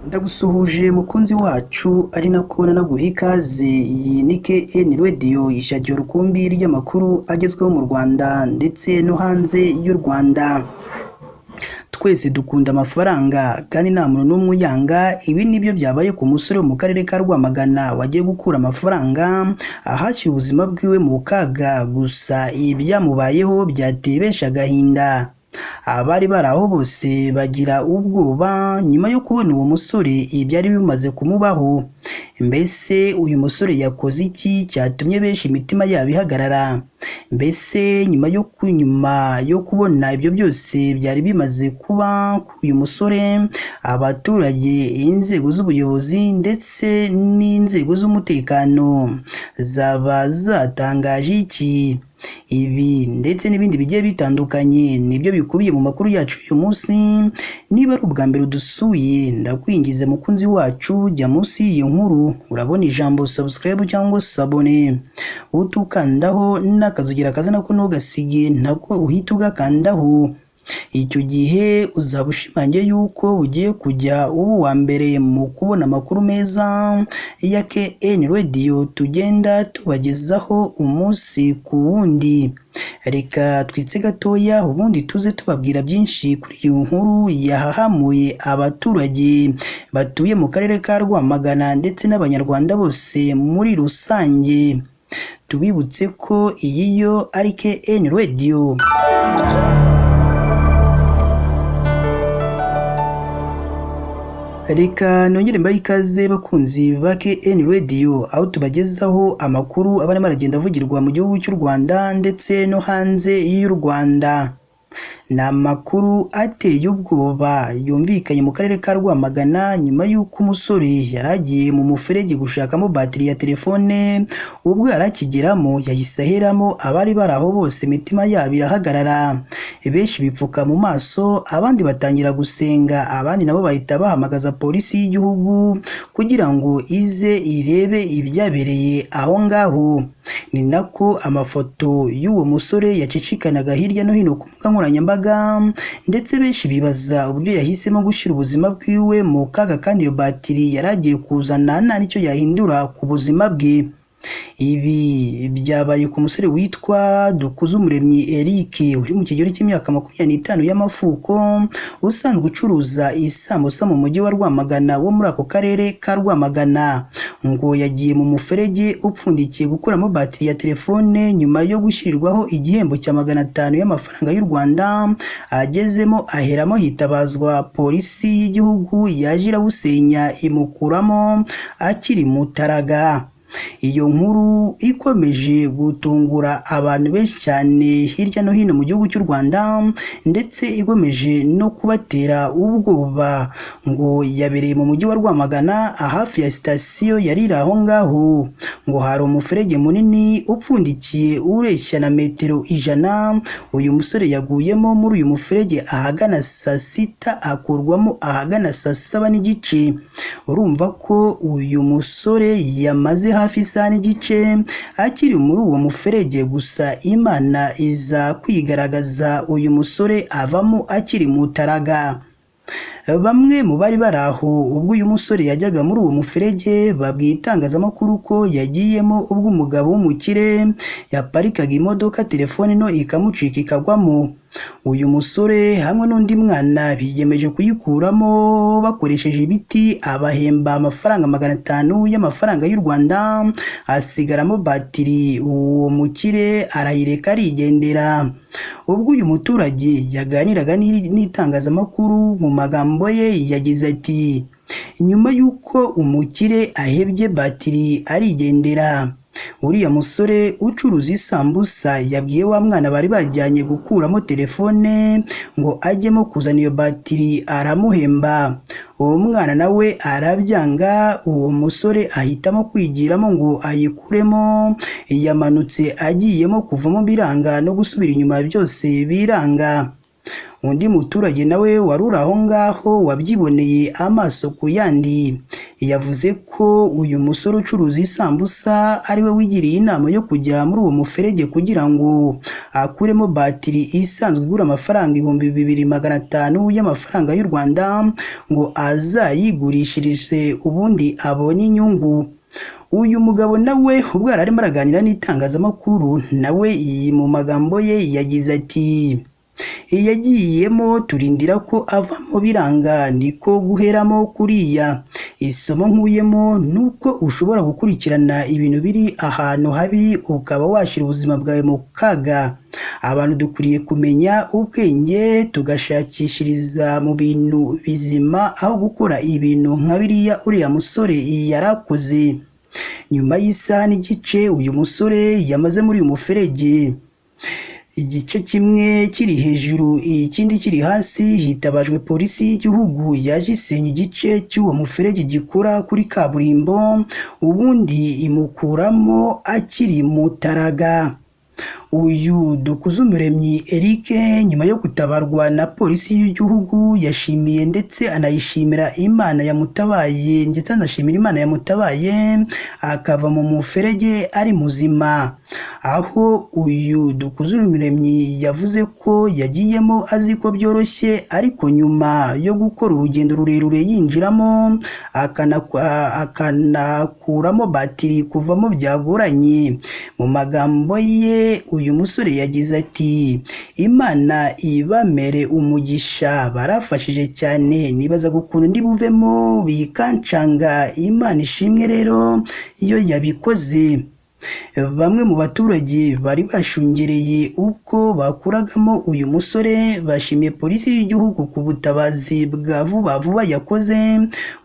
Ndagusuhuje mukunzi wacu ari nako nanaguha ikaze. Iyi ni KN Radio, ishakiro rukumbi ry'amakuru agezweho mu Rwanda ndetse no hanze y'u Rwanda. Twese dukunda amafaranga kandi nta muntu n'umwe uyanga. Ibi nibyo byabaye ku musore wo mu karere ka Rwamagana wagiye gukura amafaranga ahashyira ubuzima bwiwe mu kaga. Gusa ibyamubayeho byateye benshi agahinda. Abari bari aho bose bagira ubwoba nyuma yo kubona uwo musore ibyari bimaze kumubaho. Mbese uyu musore yakoze iki cyatumye benshi imitima yabo ihagarara? Mbese nyuma yo kubona ibyo byose byari bimaze kuba kuri uyu musore, abaturage, inzego z'ubuyobozi ndetse n'inzego z'umutekano zaba zatangaje iki? Ibi ndetse n'ibindi bigiye bitandukanye nibyo bikubiye mu makuru yacu uyu munsi. Niba ari ubwa mbere udusuye, ndakwingize mukunzi wacu, jya munsi y'iyo nkuru urabona ijambo subscribe cyangwa sabone, utukandaho n'akazugira kaza nako ntugasige nako uhita ugakandaho. Icyo gihe uzaba ushimangiye yuko ugiye kujya uba uwa mbere mu kubona amakuru meza ya KN Radio tugenda tubagezaho umunsi ku wundi. Reka twitse gatoya ubundi tuze tubabwira byinshi kuri iyo nkuru yahahamuye abaturage batuye mu karere ka Rwamagana ndetse n'abanyarwanda bose muri rusange. Tubibutse ko iyi yo ari KN Radio. Reka nongere mbaye ikaze bakunzi ba KN Radio, aho tubagezaho amakuru aba arimo aragenda avugirwa mu gihugu cy'u Rwanda ndetse no hanze y'u Rwanda. Ni amakuru ateye ubwoba yumvikanye mu karere ka Rwamagana nyuma y'uko umusore yari agiye mu muferege gushakamo batiri ya telefone. Ubwo yari akigeramo yahise aheramo, abari bari aho bose imitima yabo irahagarara. Benshi bipfuka mu maso, abandi batangira gusenga, abandi nabo bahita bahamagaza polisi y'igihugu kugira ngo ize irebe ibyabereye aho ngaho. Ni nako amafoto y'uwo musore yacicikanaga hirya no hino ku mbuga nkoranyambaga, ndetse benshi bibaza uburyo yahisemo gushyira ubuzima bwiwe mu kaga kandi iyo batiri yari agiye kuzana nta n'icyo yahindura ku buzima bwe. Ibi byabaye ku musore witwa Dukuzumuremyi Eric uri mu kigero cy'imyaka 25 y'amavuko, usanzwe ucuruza isambusa mu mujyi wa Rwamagana wo muri ako karere ka Rwamagana. Ngo yagiye mu muferege upfundikiye gukuramo batiri ya telefone nyuma yo gushyirirwaho igihembo cya 500 y'amafaranga y'u Rwanda. Agezemo aheramo hitabazwa polisi y'igihugu, yaje irawusenya imukuramo akiri mutaraga. Iyo nkuru ikomeje gutungura abantu benshi cyane hirya no hino mu gihugu cy'u Rwanda, ndetse igomeje no kubatera ubwoba. Ngo yabereye mu mujyi wa Rwamagana hafi ya sitasiyo yari iri aho ngaho. Ngo hari umuferege munini upfundikiye ureshya na metero 100. Uyu musore yaguyemo muri uyu muferege ahagana saa 6, akurwamo ahagana saa 7 n'igice. Urumva ko uyu musore yamaze hafi isaha n'igice akiri muri uwo muferege. Gusa Imana iza kwigaragaza, uyu musore avamo akiri mutaraga. Bamwe mu bari bari aho ubwo uyu musore yajyaga muri uwo muferege babwiye itangazamakuru ko yagiyemo ubwo umugabo w'umukire yaparikaga imodoka, telefone no ikamucika ikagwamo. Uyu musore hamwe n'undi mwana biyemeje kuyikuramo bakoresheje ibiti, abahemba amafaranga 500 y'amafaranga y'u Rwanda, asigaramo batiri. Uwo mukire arayireka arigendera. Ubwo uyu muturage yaganiraga n'itangazamakuru, mu magambo ye yagize ati: nyuma y'uko umukire ahebye batiri arigendera, uriya musore ucuruza isambusa yabwiye wa mwana bari bajyanye gukuramo telefone ngo ajyemo kuzana iyo batiri, aramuhemba. Uwo mwana nawe arabyanga, uwo musore ahitamo kwigiramo ngo ayikuremo. Yamanutse agiyemo, kuvamo biranga, no gusubira inyuma byose biranga. Undi muturage nawe wari uri aho ngaho wabyiboneye amaso ku yandi yavuze ko uyu musore ucuruza isambusa ari we wigiriye inama yo kujya muri uwo muferege kugira ngo akuremo batiri isanzwe igura amafaranga 2,500 y'amafaranga y'u Rwanda ngo azayigurishirize ubundi abonye inyungu. Uyu mugabo nawe ubwo yari arimo araganira n'itangazamakuru nawe mu magambo ye yagize ati yagiyemo turindira ko avamo biranga niko guheramo kuriya. Isomo nkuyemo nuko ushobora gukurikirana ibintu biri ahantu habi ukaba washyira ubuzima bwawe mu kaga. Abantu dukwiriye kumenya ubwenge tugashakishiriza mu bintu bizima aho gukora ibintu nka biriya uriya musore yarakoze. Nyuma y'isaha n'igice uyu musore yamaze muri uyu muferege, igice kimwe kiri hejuru ikindi kiri hasi, hitabajwe polisi y'igihugu yaje isenya igice cy'uwo muferege gikora kuri kaburimbo ubundi imukuramo akiri mutaraga. Uyu Dukuzumuremyi Eric nyuma yo gutabarwa na polisi y'igihugu yashimiye ndetse anayishimira Imana yamutabaye ndetse anashimira Imana yamutabaye akava mu muferege ari muzima. Aho uyu Dukuzumuremyi yavuze ko yagiyemo azi ko byoroshye ariko nyuma yo gukora urugendo rurerure yinjiramo akanakuramo batiri kuvamo byagoranye. Mu magambo ye uyu musore yagize ati Imana ibamere umugisha, barafashije cyane, nibaza ukuntu ndi buvemo bikancanga, Imana ishimwe rero iyo yabikoze. Bamwe mu baturage bari bashungereye ubwo bakuragamo uyu musore bashimiye polisi y'igihugu ku butabazi bwa vuba vuba yakoze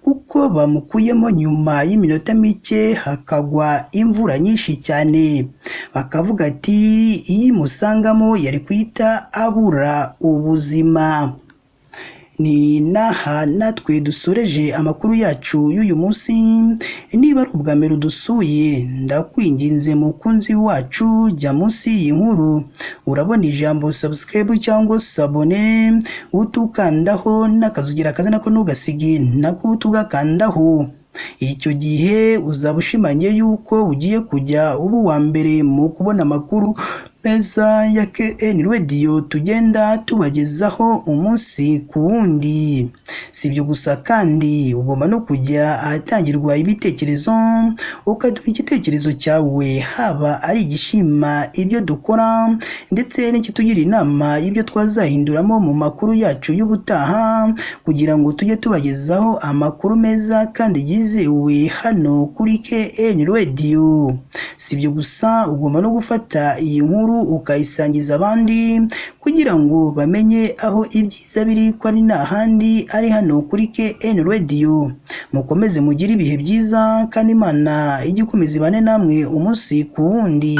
kuko bamukuyemo nyuma y'iminota mike hakagwa imvura nyinshi cyane. Bakavuga ati iyi musangamo yari kwita abura ubuzima. Ni naha natwe dusoreje amakuru yacu y'uyu munsi. Niba ari ubwa mbere udusuye ndakwinginze mukunzi wacu jya munsi y'inkuru urabona ijambo subscribe cyangwa sabone utukandaho n'akazugira akazina ko ntugasige nako tugakandaho. Icyo gihe uzaba ushimangiye yuko ugiye kujya uba uwa mbere mu kubona amakuru meza ya KN Radio tugenda tubagezaho umunsi ku wundi. Si ibyo gusa kandi ugomba no kujya ahatangirwa ibitekerezo ukaduha igitekerezo cyawe, haba ari igishima ibyo dukora ndetse n'ikitugira inama y'ibyo twazahinduramo mu makuru yacu y'ubutaha kugira ngo tujye tubagezaho amakuru meza kandi yizewe hano kuri KN Radio. Si ibyo gusa ugomba no gufata iyi nkuru ukayisangiza abandi kugira ngo bamenye aho ibyiza biri ko ari n'ahandi ari hano kuri KN Radio. Mukomeze mugire ibihe byiza kandi Imana ijye ikomeza ibane namwe umunsi ku wundi.